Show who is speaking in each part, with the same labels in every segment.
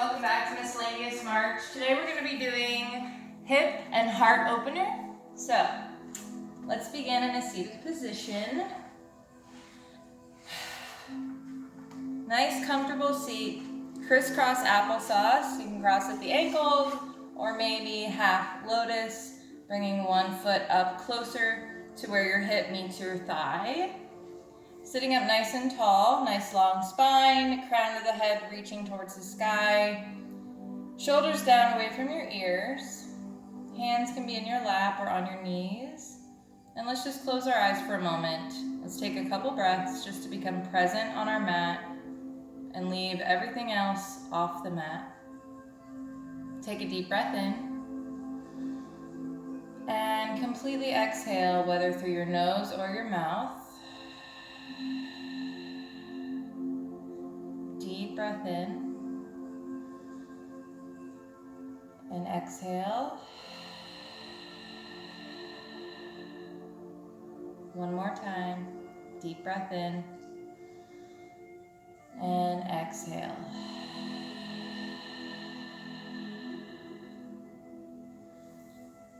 Speaker 1: welcome back to Miscellaneous March. Today we're going to be doing hip and heart opener. So, let's begin in a seated position. Nice comfortable seat, crisscross applesauce. You can cross at the ankles or maybe half lotus, bringing one foot up closer to where your hip meets your thigh. Sitting up nice and tall, nice long spine, crown of the head reaching towards the sky. Shoulders down away from your ears. Hands can be in your lap or on your knees. And let's just close our eyes for a moment. Let's take a couple breaths just to become present on our mat and leave everything else off the mat. Take a deep breath in. And completely exhale, whether through your nose or your mouth. Deep breath in and exhale. One more time. Deep breath in and exhale.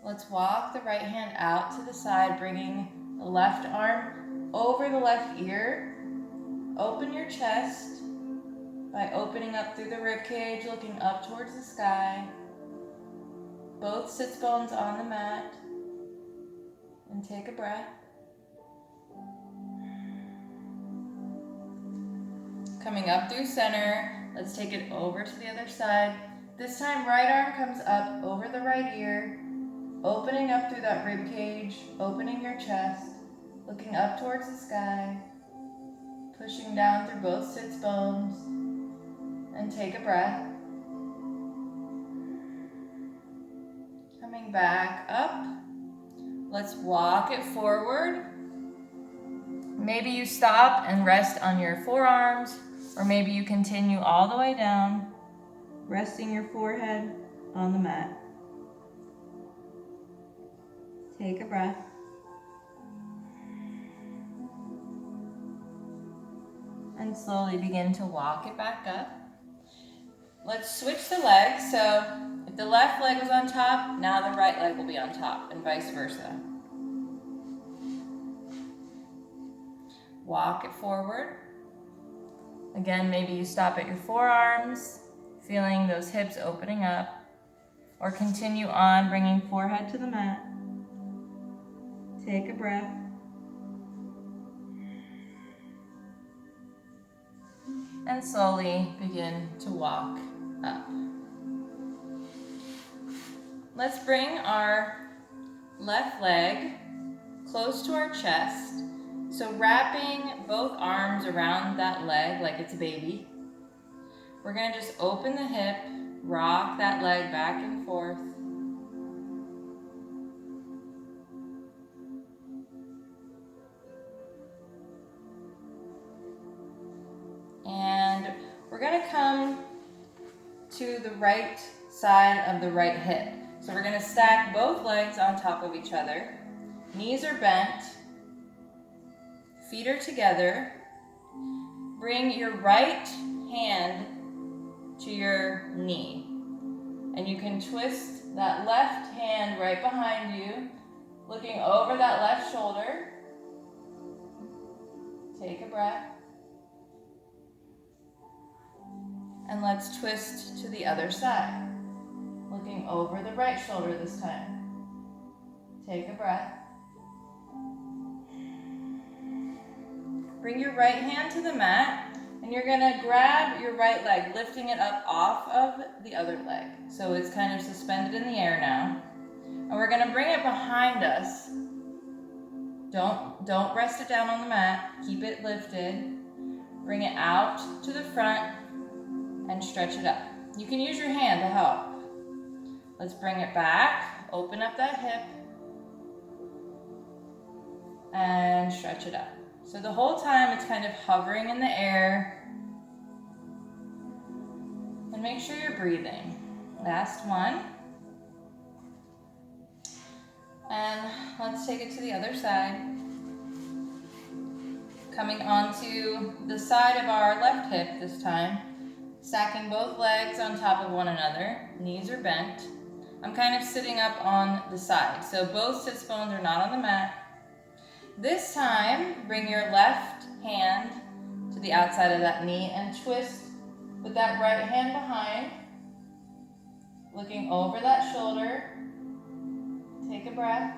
Speaker 1: Let's walk the right hand out to the side, bringing the left arm over the left ear. Open your chest by opening up through the rib cage, looking up towards the sky. Both sits bones on the mat. And take a breath. Coming up through center, let's take it over to the other side. This time, right arm comes up over the right ear, opening up through that rib cage, opening your chest, looking up towards the sky, pushing down through both sits bones, and take a breath. Coming back up, let's walk it forward. Maybe you stop and rest on your forearms, or maybe you continue all the way down, resting your forehead on the mat. Take a breath. And slowly begin to walk it back up. Let's switch the legs. So if the left leg was on top, now the right leg will be on top, and vice versa. Walk it forward. Again, maybe you stop at your forearms, feeling those hips opening up, or continue on, bringing forehead to the mat. Take a breath. And slowly begin to walk up. Let's bring our left leg close to our chest. So wrapping both arms around that leg like it's a baby. We're going to just open the hip, rock that leg back and forth. And we're going to come to the right side of the right hip. So we're going to stack both legs on top of each other. Knees are bent. Feet are together. Bring your right hand to your knee. And you can twist that left hand right behind you, looking over that left shoulder. Take a breath. And let's twist to the other side, looking over the right shoulder this time. Take a breath. Bring your right hand to the mat, and you're gonna grab your right leg, lifting it up off of the other leg. So it's kind of suspended in the air now. And we're gonna bring it behind us. Don't rest it down on the mat. Keep it lifted. Bring it out to the front and stretch it up. You can use your hand to help. Let's bring it back, open up that hip, and stretch it up. So the whole time it's kind of hovering in the air. And make sure you're breathing. Last one. And let's take it to the other side. Coming onto the side of our left hip this time. Stacking both legs on top of one another, knees are bent. I'm kind of sitting up on the side, so both sits bones are not on the mat. This time, bring your left hand to the outside of that knee and twist with that right hand behind, looking over that shoulder. Take a breath.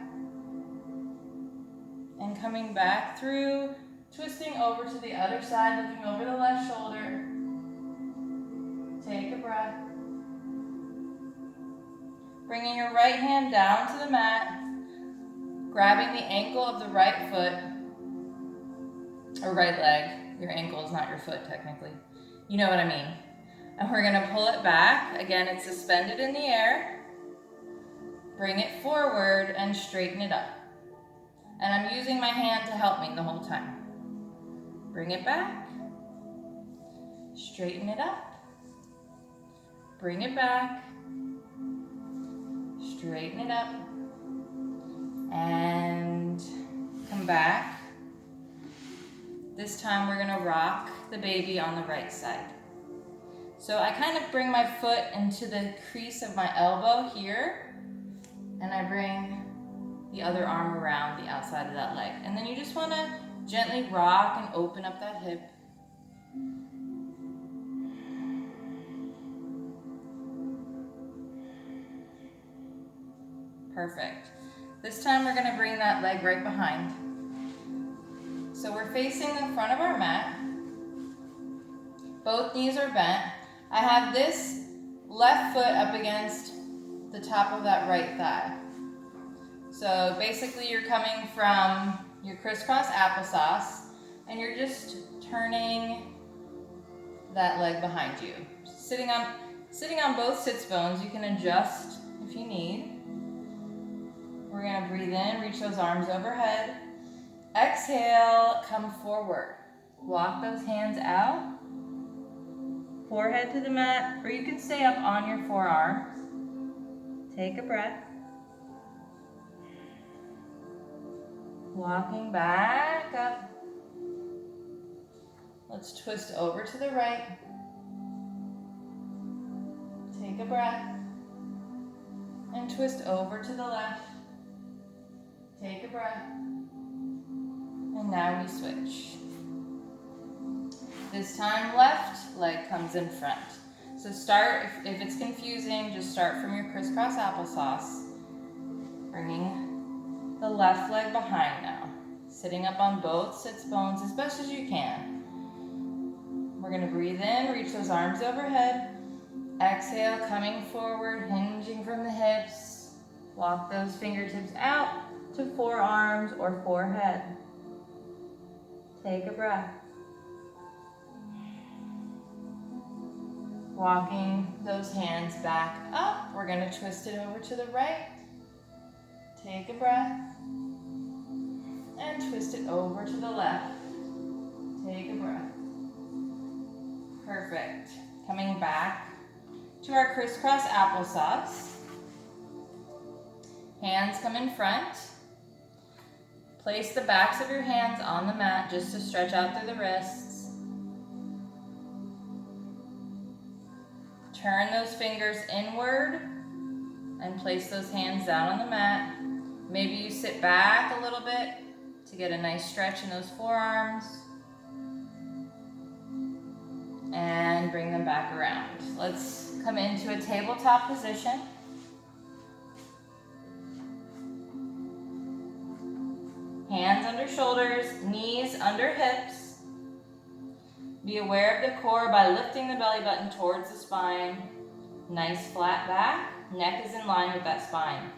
Speaker 1: And coming back through, twisting over to the other side, looking over the left shoulder. Take a breath. Bringing your right hand down to the mat, grabbing the ankle of the right foot, or right leg. Your ankle is not your foot technically. You know what I mean. And we're gonna pull it back. Again, it's suspended in the air. Bring it forward and straighten it up. And I'm using my hand to help me the whole time. Bring it back. Straighten it up. Bring it back. Straighten it up. And come back. This time we're gonna rock the baby on the right side. So I kind of bring my foot into the crease of my elbow here, and I bring the other arm around the outside of that leg. And then you just wanna gently rock and open up that hip. Perfect. This time we're gonna bring that leg right behind. So we're facing the front of our mat. Both knees are bent. I have this left foot up against the top of that right thigh. So basically you're coming from your crisscross applesauce and you're just turning that leg behind you. Sitting on both sits bones, you can adjust if you need. We're gonna breathe in, reach those arms overhead. Exhale, come forward. Walk those hands out. Forehead to the mat, or you can stay up on your forearms. Take a breath. Walking back up. Let's twist over to the right. Take a breath. And twist over to the left. Take a breath. And now we switch. This time left leg comes in front. So start, if it's confusing, just start from your crisscross applesauce. Bringing the left leg behind now. Sitting up on both sits bones as best as you can. We're gonna breathe in, reach those arms overhead. Exhale, coming forward, hinging from the hips. Walk those fingertips out to forearms or forehead. Take a breath. Walking those hands back up. We're gonna twist it over to the right. Take a breath. And twist it over to the left. Take a breath. Perfect. Coming back to our crisscross applesauce. Hands come in front. Place the backs of your hands on the mat just to stretch out through the wrists. Turn those fingers inward and place those hands down on the mat. Maybe you sit back a little bit to get a nice stretch in those forearms. And bring them back around. Let's come into a tabletop position. Hands under shoulders, knees under hips. Be aware of the core by lifting the belly button towards the spine. Nice flat back, neck is in line with that spine.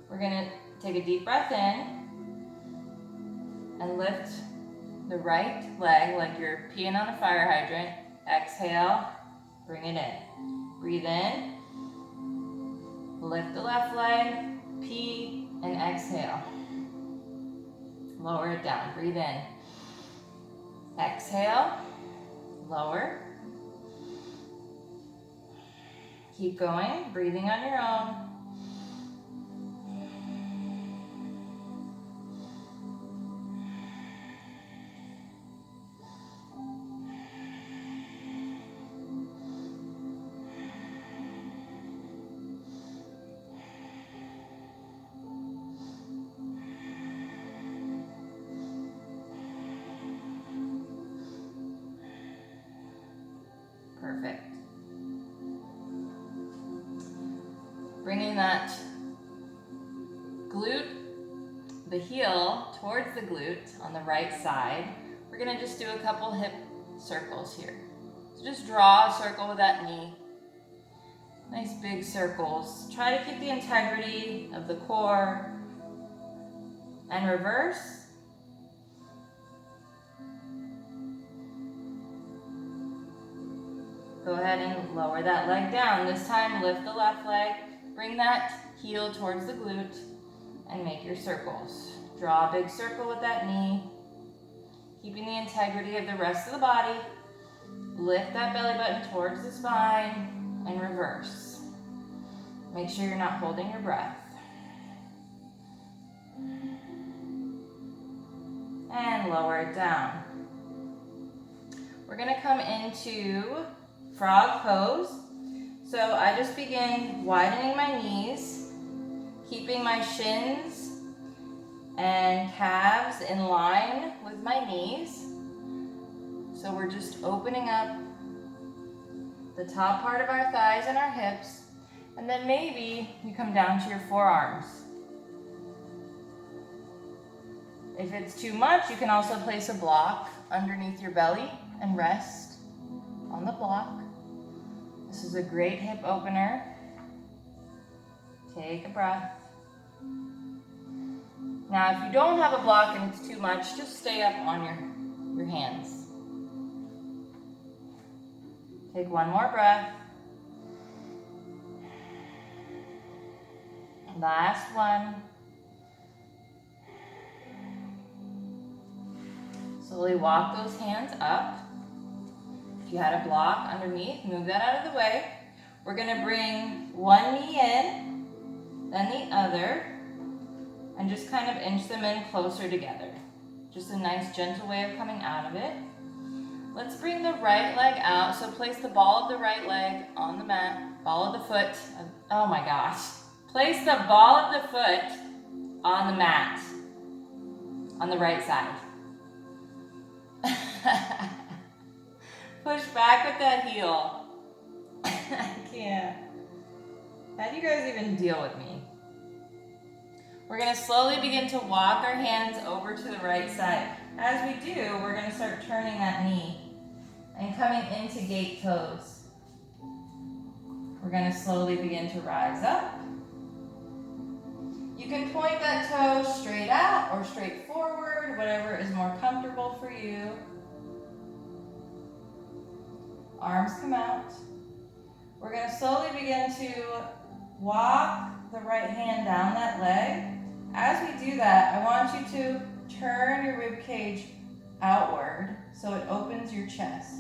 Speaker 1: We're gonna take a deep breath in and lift the right leg like you're peeing on a fire hydrant. Exhale, bring it in. Breathe in, lift the left leg, pee, and exhale. Lower it down, breathe in. Exhale, lower. Keep going, breathing on your own. Bringing that glute, the heel towards the glute on the right side. We're gonna just do a couple hip circles here. So just draw a circle with that knee. Nice big circles. Try to keep the integrity of the core. And reverse. Go ahead and lower that leg down. This time, lift the left leg. Bring that heel towards the glute and make your circles. Draw a big circle with that knee. Keeping the integrity of the rest of the body. Lift that belly button towards the spine and reverse. Make sure you're not holding your breath. And lower it down. We're gonna come into frog pose. So I just begin widening my knees, keeping my shins and calves in line with my knees. So we're just opening up the top part of our thighs and our hips, and then maybe you come down to your forearms. If it's too much, you can also place a block underneath your belly and rest on the block. This is a great hip opener. Take a breath. Now, if you don't have a block and it's too much, just stay up on your hands. Take one more breath. Last one. Slowly walk those hands up. If you had a block underneath, move that out of the way. We're gonna bring one knee in, then the other, and just kind of inch them in closer together. Just a nice gentle way of coming out of it. Let's bring the right leg out. So place the ball of the right leg on the mat, ball of the foot. Oh my gosh. Place the ball of the foot on the mat, on the right side. Push back with that heel. I can't. How do you guys even deal with me? We're gonna slowly begin to walk our hands over to the right side. As we do, we're gonna start turning that knee and coming into gate pose. We're gonna slowly begin to rise up. You can point that toe straight out or straight forward, whatever is more comfortable for you. Arms come out. We're going to slowly begin to walk the right hand down that leg. As we do that, I want you to turn your rib cage outward so it opens your chest.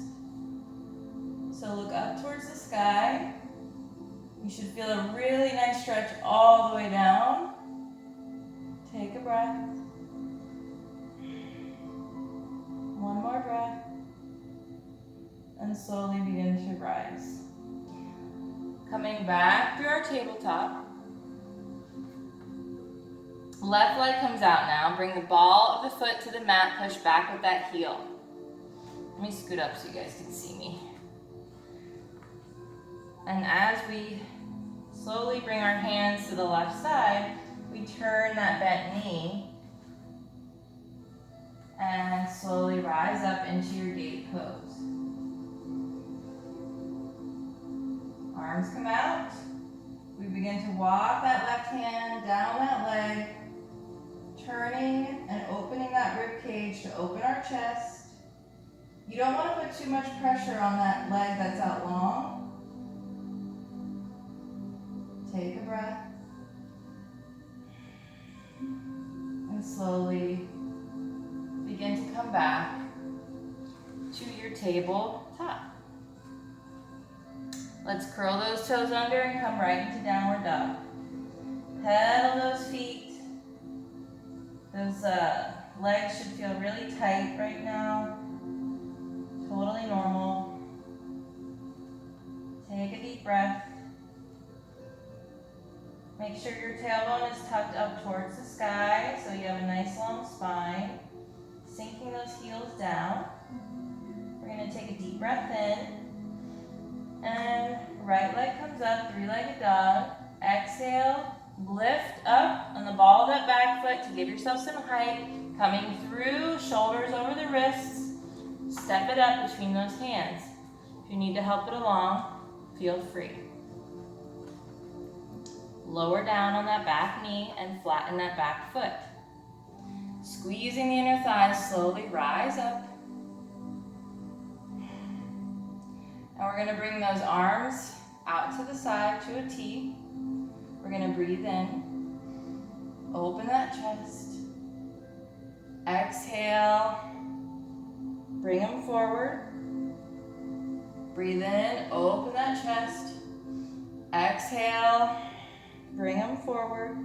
Speaker 1: So look up towards the sky. You should feel a really nice stretch all the way down. Take a breath. One more breath. And slowly begin to rise. Coming back through our tabletop. Left leg comes out now. Bring the ball of the foot to the mat. Push back with that heel. Let me scoot up so you guys can see me. And as we slowly bring our hands to the left side, we turn that bent knee and slowly rise up into your gate pose. Arms come out. We begin to walk that left hand down that leg, turning and opening that rib cage to open our chest. You don't want to put too much pressure on that leg that's out long. Take a breath. And slowly begin to come back to your tabletop. Let's curl those toes under and come right into downward dog. Pedal those feet. Those legs should feel really tight right now. Totally normal. Take a deep breath. Make sure your tailbone is tucked up towards the sky so you have a nice long spine. Sinking those heels down. We're going to take a deep breath in. And right leg comes up, three-legged dog. Exhale. exhale, lift up on the ball of that back foot to give yourself some height. Coming through, shoulders over the wrists. Step it up between those hands. If you need to help it along, feel free. Lower down on that back knee and flatten that back foot. Squeezing the inner thighs, slowly rise up. And we're going to bring those arms out to the side to a T. We're going to breathe in. Open that chest. Exhale. Bring them forward. Breathe in. Open that chest. Exhale. Bring them forward.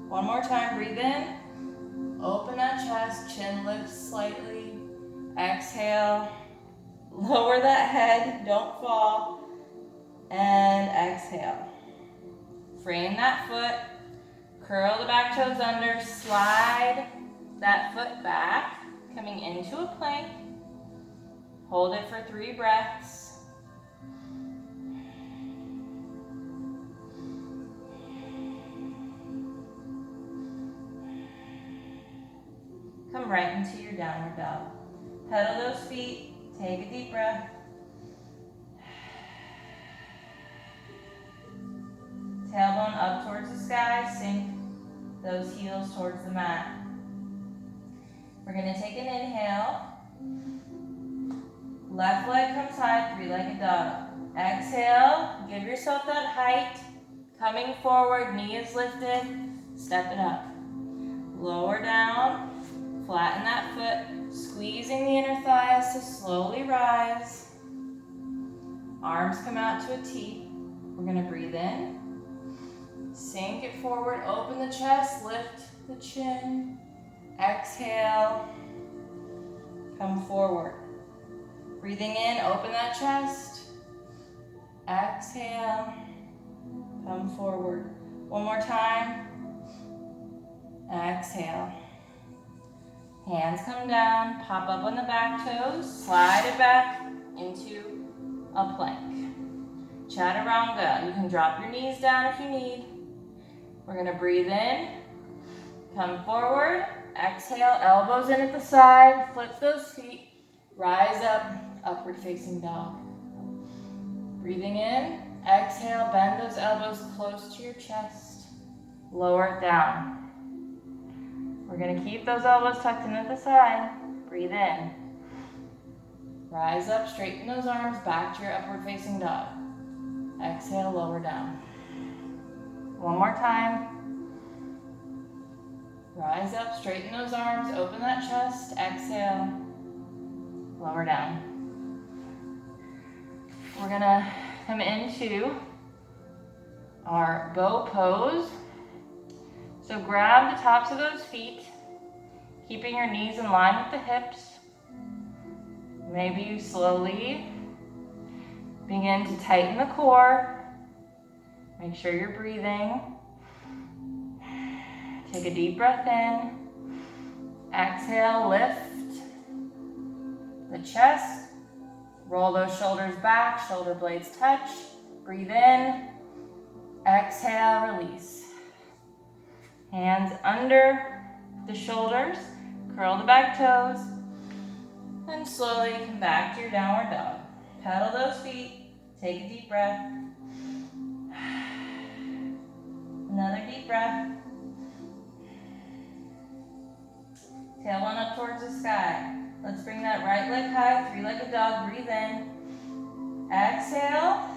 Speaker 1: One more time. Breathe in. Open that chest. Chin lifts slightly. Exhale. Lower that head. Don't fall. And exhale. Frame that foot. Curl the back toes under. Slide that foot back. Coming into a plank. Hold it for 3 breaths. Come right into your downward dog. Pedal those feet. Take a deep breath. Tailbone up towards the sky. Sink those heels towards the mat. We're going to take an inhale. Left leg comes high, 3-legged dog. Exhale, give yourself that height. Coming forward, knee is lifted. Step it up. Lower down, flatten that foot. Squeezing the inner thighs to slowly rise. Arms come out to a T. We're going to breathe in. Sink it forward, open the chest, lift the chin. Exhale, come forward. Breathing in, open that chest. Exhale, come forward. One more time. Exhale. Hands come down, pop up on the back toes, slide it back into a plank. Chaturanga. You can drop your knees down if you need. We're going to breathe in, come forward. Exhale, elbows in at the side, flip those feet, rise up, upward facing dog. Breathing in, exhale, bend those elbows close to your chest, lower it down. We're going to keep those elbows tucked in at the side, breathe in. Rise up, straighten those arms back to your upward facing dog. Exhale, lower down. One more time. Rise up, straighten those arms, open that chest, exhale, lower down. We're gonna come into our bow pose. So grab the tops of those feet, keeping your knees in line with the hips. Maybe you slowly begin to tighten the core. Make sure you're breathing. Take a deep breath in. Exhale, lift the chest. Roll those shoulders back, shoulder blades touch. Breathe in. Exhale, release. Hands under the shoulders. Curl the back toes. And slowly come back to your downward dog. Pedal those feet. Take a deep breath. Another deep breath. Tailbone up towards the sky. Let's bring that right leg high, 3-legged dog. Breathe in. Exhale.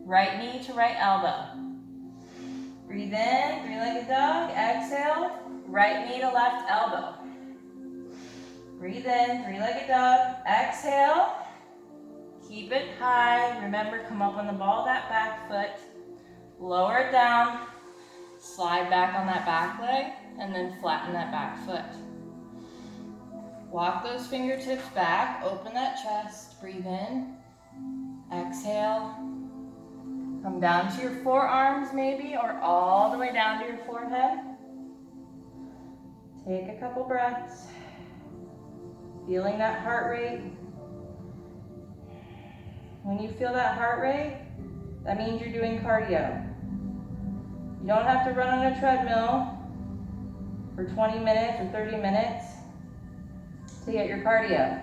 Speaker 1: Right knee to right elbow. Breathe in, 3-legged dog. Exhale. Right knee to left elbow. Breathe in, 3-legged dog. Exhale. Keep it high. Remember, come up on the ball of that back foot. Lower it down. Slide back on that back leg. And then flatten that back foot. Walk those fingertips back, open that chest, breathe in, exhale. Come down to your forearms maybe, or all the way down to your forehead. Take a couple breaths, feeling that heart rate. When you feel that heart rate, that means you're doing cardio. You don't have to run on a treadmill for 20 minutes or 30 minutes to get your cardio.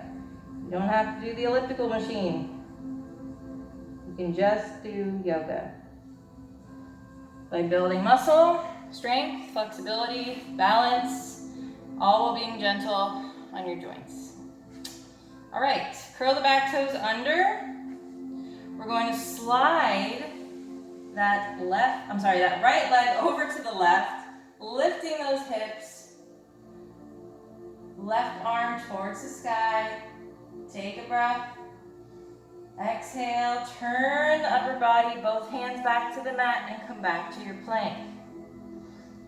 Speaker 1: You don't have to do the elliptical machine. You can just do yoga. By building muscle, strength, flexibility, balance, all while being gentle on your joints. All right, curl the back toes under. We're going to slide that right leg over to the left, lifting those hips. Left arm towards the sky. Take a breath. Exhale, turn the upper body, both hands back to the mat and come back to your plank.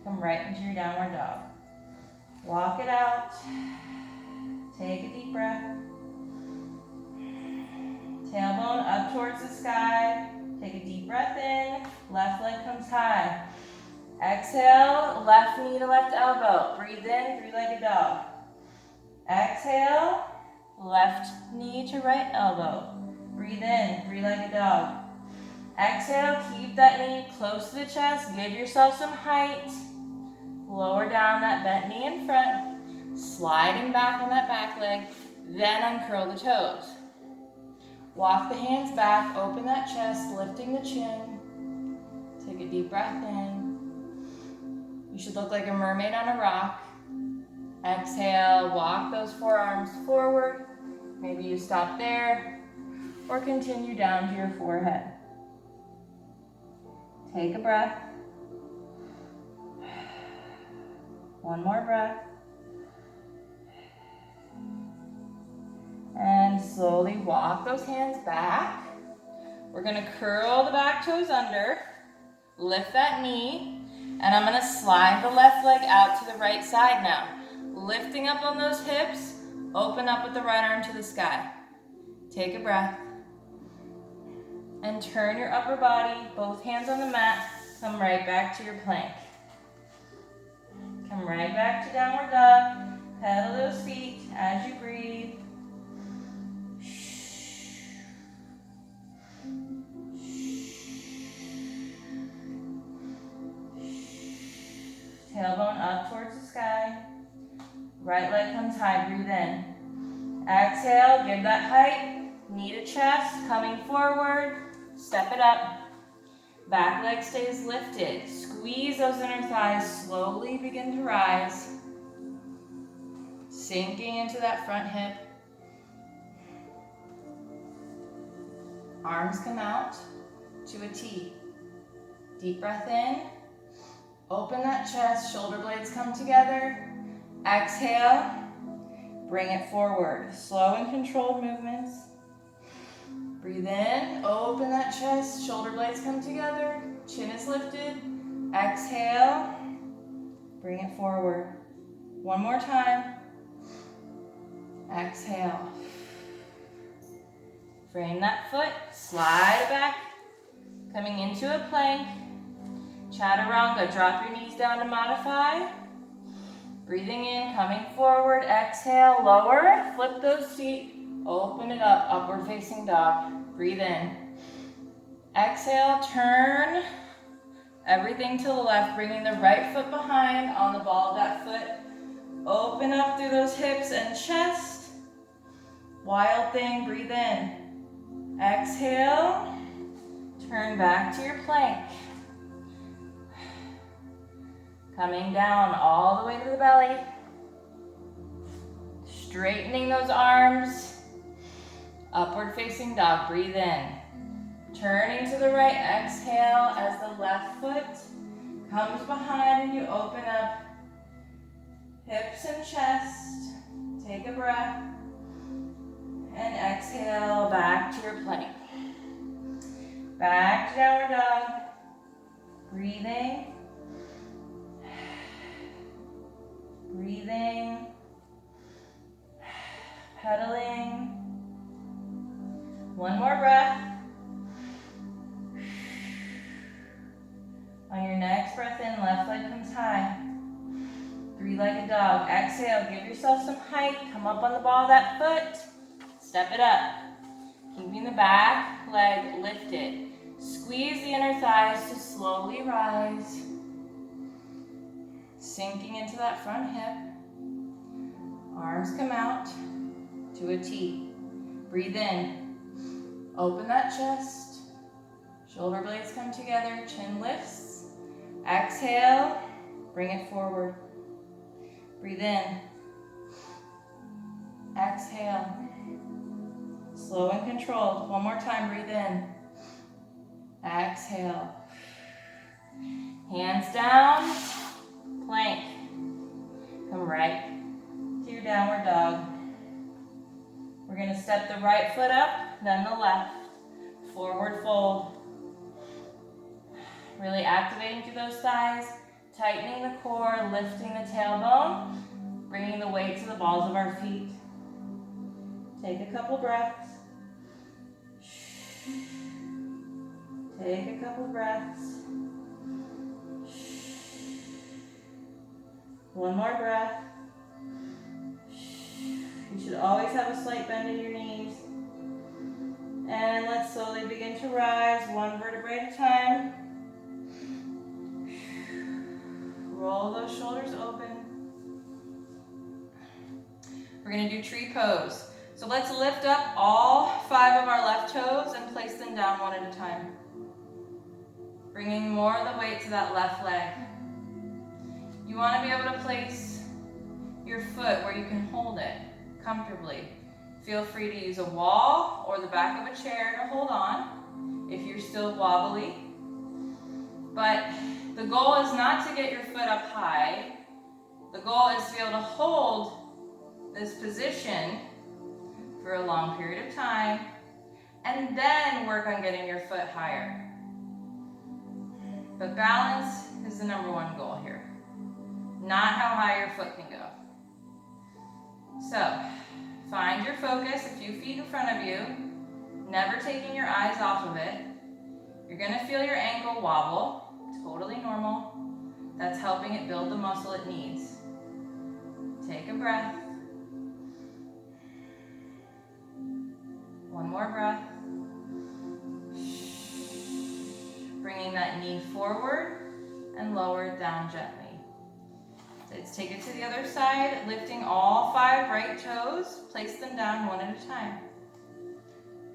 Speaker 1: Come right into your downward dog. Walk it out. Take a deep breath. Tailbone up towards the sky. Take a deep breath in. Left leg comes high. Exhale, left knee to left elbow. Breathe in, three-legged dog. Exhale, left knee to right elbow. Breathe in, three-legged dog. Exhale, keep that knee close to the chest. Give yourself some height. Lower down that bent knee in front. Sliding back on that back leg. Then uncurl the toes. Walk the hands back, open that chest, lifting the chin. Take a deep breath in. You should look like a mermaid on a rock. Exhale, walk those forearms forward. Maybe you stop there or continue down to your forehead. Take a breath. One more breath. And slowly walk those hands back. We're gonna curl the back toes under, lift that knee, and I'm gonna slide the left leg out to the right side now. Lifting up on those hips, open up with the right arm to the sky. Take a breath. And turn your upper body, both hands on the mat, come right back to your plank. Come right back to downward dog. Pedal those feet as you breathe. Tailbone up towards the sky. Right leg comes high, breathe in. Exhale, give that height. Knee to chest, coming forward. Step it up. Back leg stays lifted. Squeeze those inner thighs, slowly begin to rise. Sinking into that front hip. Arms come out to a T. Deep breath in. Open that chest, shoulder blades come together. Exhale, bring it forward. Slow and controlled movements. Breathe in, open that chest, shoulder blades come together, chin is lifted. Exhale, bring it forward. One more time. Exhale. Frame that foot, slide it back, coming into a plank. Chaturanga, drop your knees down to modify. Breathing in, coming forward, exhale, lower, flip those feet, open it up, upward facing dog. Breathe in. Exhale, turn everything to the left, bringing the right foot behind on the ball of that foot. Open up through those hips and chest. Wild thing, breathe in. Exhale, turn back to your plank. Coming down all the way to the belly. Straightening those arms. Upward facing dog, breathe in. Turning to the right, exhale as the left foot comes behind and you open up hips and chest. Take a breath. And exhale back to your plank. Back to downward dog. Breathing. Breathing, pedaling. One more breath. On your next breath in, left leg comes high. Three-legged dog. Exhale, give yourself some height. Come up on the ball of that foot. Step it up. Keeping the back leg lifted. Squeeze the inner thighs to slowly rise. sinking into that front hip. Arms come out to a T. Breathe in. Open that chest. Shoulder blades come together. Chin lifts. Exhale. Bring it forward. Breathe in. Exhale. Slow and controlled. One more time. Breathe in. Exhale. Hands down. Plank. Come right to your downward dog. We're going to step the right foot up, then the left. Forward fold. Really activating through those thighs, tightening the core, lifting the tailbone, bringing the weight to the balls of our feet. Take a couple breaths. Take a couple breaths. One more breath. You should always have a slight bend in your knees. And let's slowly begin to rise, one vertebrae at a time. Roll those shoulders open. We're going to do tree pose. So let's lift up all 5 of our left toes and place them down one at a time. Bringing more of the weight to that left leg. You want to be able to place your foot where you can hold it comfortably. Feel free to use a wall or the back of a chair to hold on if you're still wobbly. But the goal is not to get your foot up high. The goal is to be able to hold this position for a long period of time and then work on getting your foot higher. But balance is the #1 goal here, not how high your foot can go. So, find your focus a few feet in front of you, never taking your eyes off of it. You're going to feel your ankle wobble, totally normal. That's helping it build the muscle it needs. Take a breath. One more breath. Bringing that knee forward and lower it down gently. Let's take it to the other side, lifting all 5 right toes, place them down one at a time.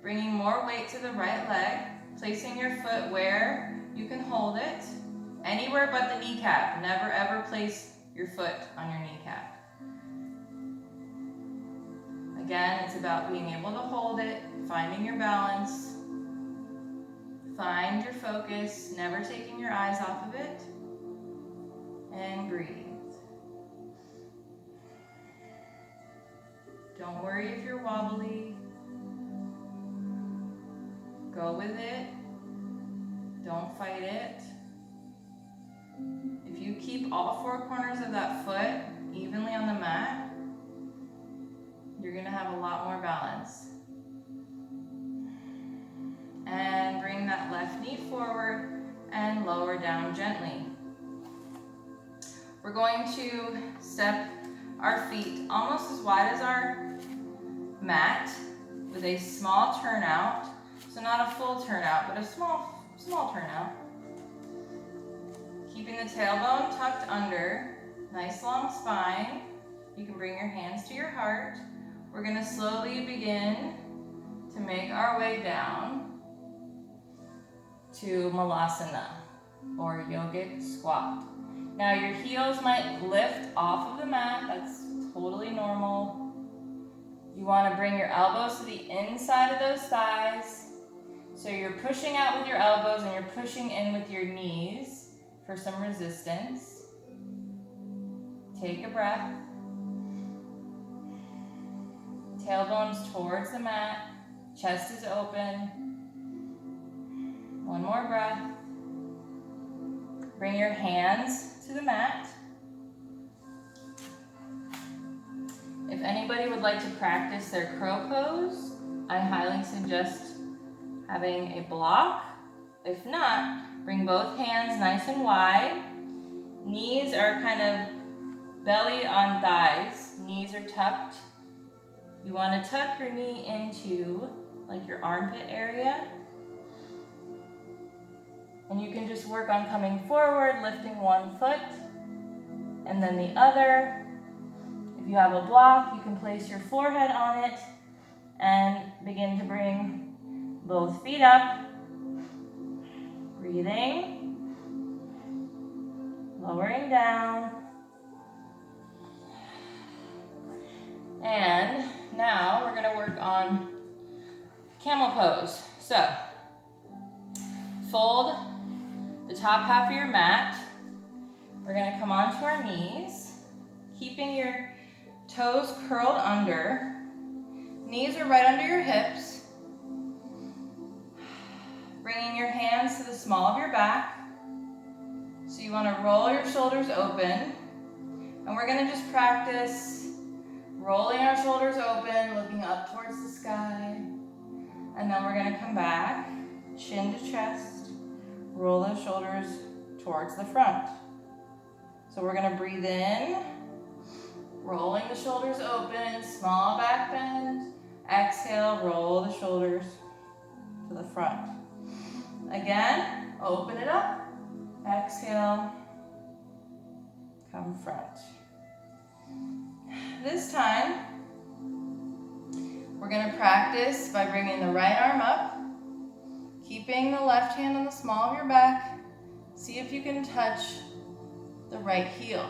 Speaker 1: Bringing more weight to the right leg, placing your foot where you can hold it, anywhere but the kneecap. Never ever place your foot on your kneecap. Again, it's about being able to hold it, finding your balance, find your focus, never taking your eyes off of it, and breathe. Don't worry if you're wobbly. Go with it. Don't fight it. If you keep all 4 corners of that foot evenly on the mat, you're going to have a lot more balance. And bring that left knee forward and lower down gently. We're going to step our feet almost as wide as our mat with a small turnout. So not a full turnout, but a small turnout. Keeping the tailbone tucked under, nice long spine. You can bring your hands to your heart. We're going to slowly begin to make our way down to Malasana or yogic squat. Now your heels might lift off of the mat. That's totally normal. You want to bring your elbows to the inside of those thighs. So you're pushing out with your elbows and you're pushing in with your knees for some resistance. Take a breath. Tailbones towards the mat. Chest is open. One more breath. Bring your hands to the mat. If anybody would like to practice their crow pose, I highly suggest having a block. If not, bring both hands nice and wide. Knees are kind of belly on thighs. Knees are tucked. You want to tuck your knee into like your armpit area. And you can just work on coming forward, lifting one foot, and then the other. If you have a block, you can place your forehead on it and begin to bring both feet up. Breathing, lowering down. And now we're going to work on camel pose. So, fold the top half of your mat. We're going to come onto our knees, keeping your toes curled under. Knees are right under your hips. Bringing your hands to the small of your back. So you want to roll your shoulders open. And we're going to just practice rolling our shoulders open, looking up towards the sky. And then we're going to come back, chin to chest, roll those shoulders towards the front. So we're going to breathe in, rolling the shoulders open, small back bend. Exhale, roll the shoulders to the front. Again, open it up. Exhale, come front. This time, we're going to practice by bringing the right arm up, keeping the left hand on the small of your back. See if you can touch the right heel.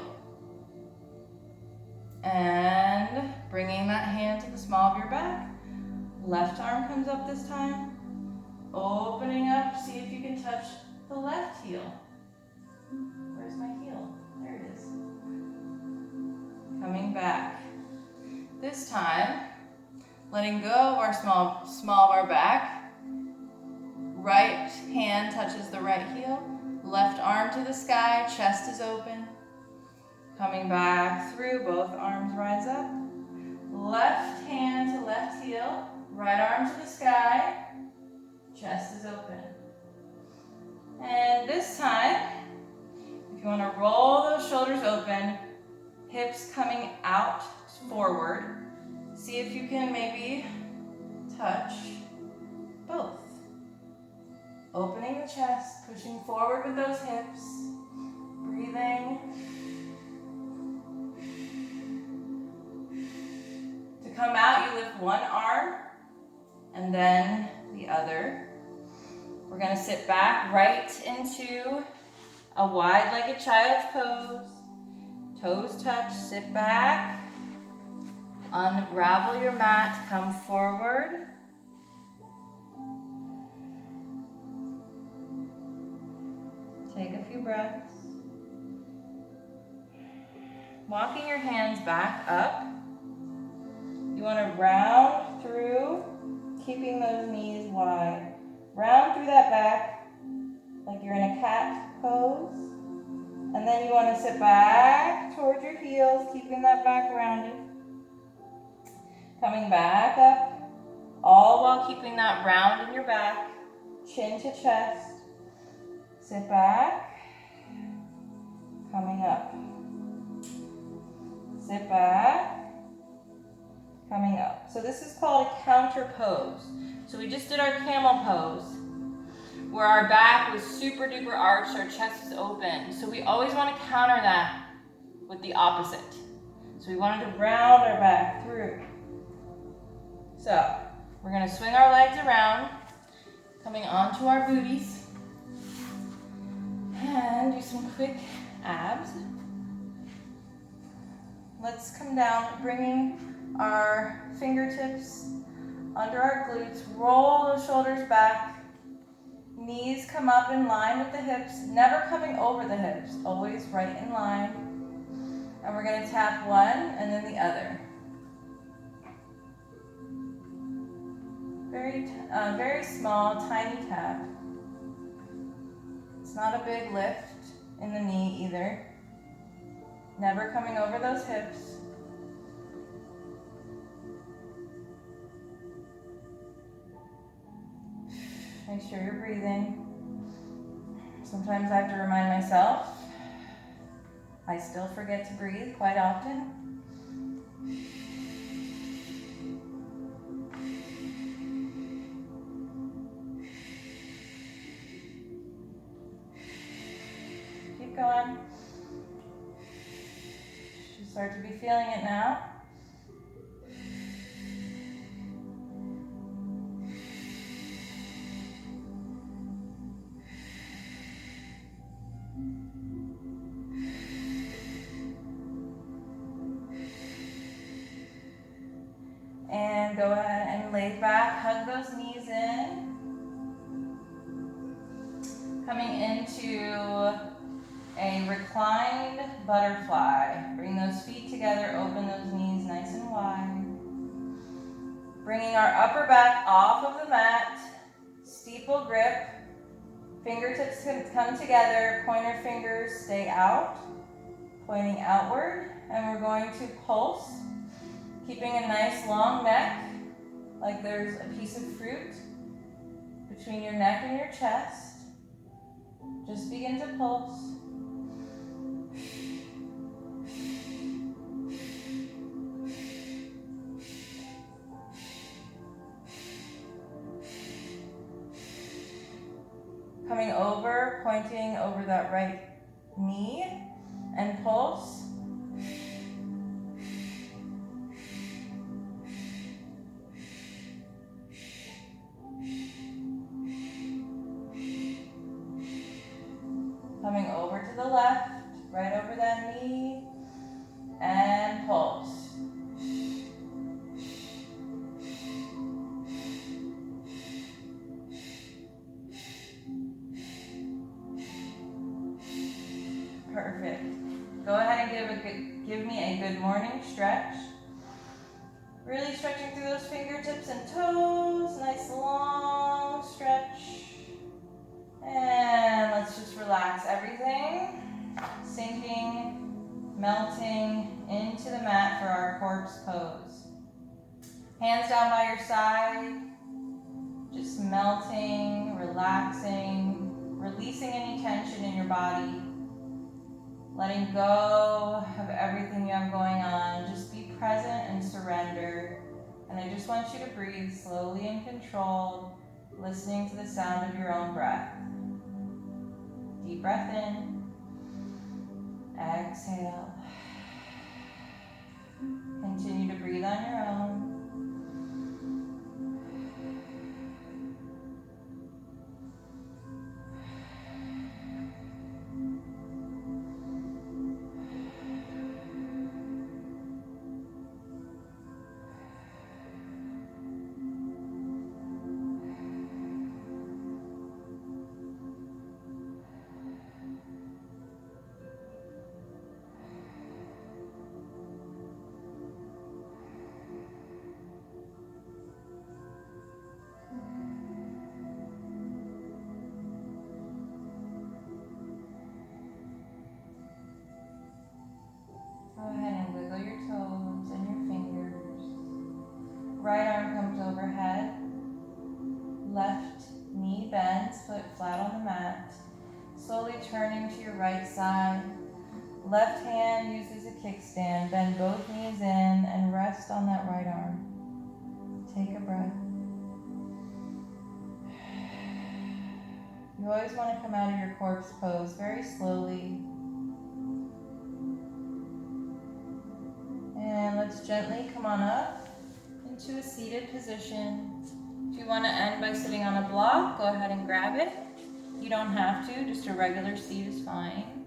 Speaker 1: And bringing that hand to the small of your back. Left arm comes up this time. Opening up, see if you can touch the left heel. Where's my heel? There it is. Coming back. This time, letting go of our small of our back. Right hand touches the right heel. Left arm to the sky, chest is open. Coming back through, both arms rise up. Left hand to left heel. Right arm to the sky. Chest is open. And this time, if you want to roll those shoulders open, hips coming out forward, see if you can maybe touch both. Opening the chest, pushing forward with those hips, breathing. To come out, you lift one arm and then the other. We're going to sit back right into a wide-legged child's pose. Toes touch, sit back. Unravel your mat, come forward. Take a few breaths. Walking your hands back up. You want to round through, keeping those knees wide. Round through that back like you're in a cat pose. And then you want to sit back towards your heels, keeping that back rounded. Coming back up, all while keeping that round in your back, chin to chest. Sit back, coming up. Sit back, coming up. So this is called a counter pose. So we just did our camel pose, where our back was super duper arched, our chest is open. So we always want to counter that with the opposite. So we wanted to round our back through. So we're going to swing our legs around, coming onto our booties, and do some quick abs. Let's come down, bringing our fingertips under our glutes, roll the shoulders back, knees come up in line with the hips, never coming over the hips, always right in line. And we're going to tap one and then the other. Very small, tiny tap. It's not a big lift in the knee either. Never coming over those hips. Make sure you're breathing. Sometimes I have to remind myself. I still forget to breathe quite often. Keep going. Start to be feeling it now. And go ahead and lay back, hug those knees in. Coming into a reclined butterfly. Bring those feet together, open those knees nice and wide. Bringing our upper back off of the mat, steeple grip. Fingertips come together, pointer fingers stay out, pointing outward. And we're going to pulse, keeping a nice long neck, like there's a piece of fruit between your neck and your chest. Just begin to pulse. Coming over, pointing over that right knee and pulse. Coming over to the left, right over that knee, and pulse. Perfect. Go ahead and give me a good morning stretch. Really stretching through those fingertips and toes. Nice long stretch. And let's just relax everything. Sinking, melting into the mat for our corpse pose. Hands down by your side. Just melting, relaxing, releasing any tension in your body. Letting go of everything you have going on. Just be present and surrender. And I just want you to breathe slowly and controlled, listening to the sound of your own breath. Deep breath in. Exhale. Continue to breathe on your own. Go ahead and wiggle your toes and your fingers. Right arm comes overhead. Left knee bends, foot flat on the mat. Slowly turning to your right side. Left hand uses a kickstand. Bend both knees in and rest on that right arm. Take a breath. You always want to come out of your corpse pose very slowly. And let's gently come on up into a seated position. If you want to end by sitting on a block, go ahead and grab it. You don't have to, just a regular seat is fine.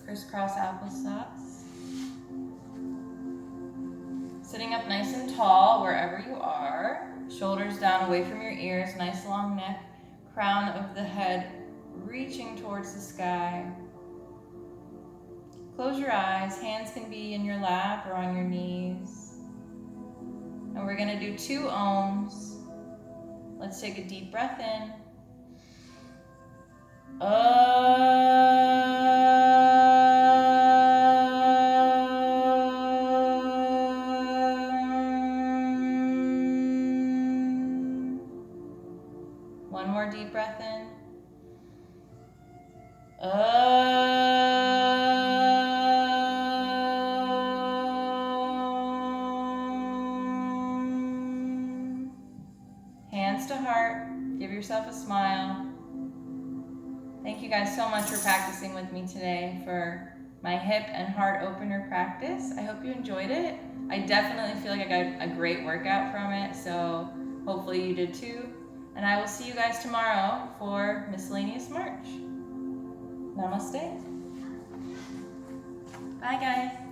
Speaker 1: Crisscross applesauce. Sitting up nice and tall wherever you are. Shoulders down away from your ears, nice long neck. Crown of the head reaching towards the sky. Close your eyes. Hands can be in your lap or on your knees. And we're going to do 2 ohms. Let's take a deep breath in. One more deep breath in. Hands to heart. Give yourself a smile. Thank you guys so much for practicing with me today for my hip and heart opener practice. I hope you enjoyed it. I definitely feel like I got a great workout from it, so hopefully you did too. And I will see you guys tomorrow for Miscellaneous March. Namaste. Bye guys.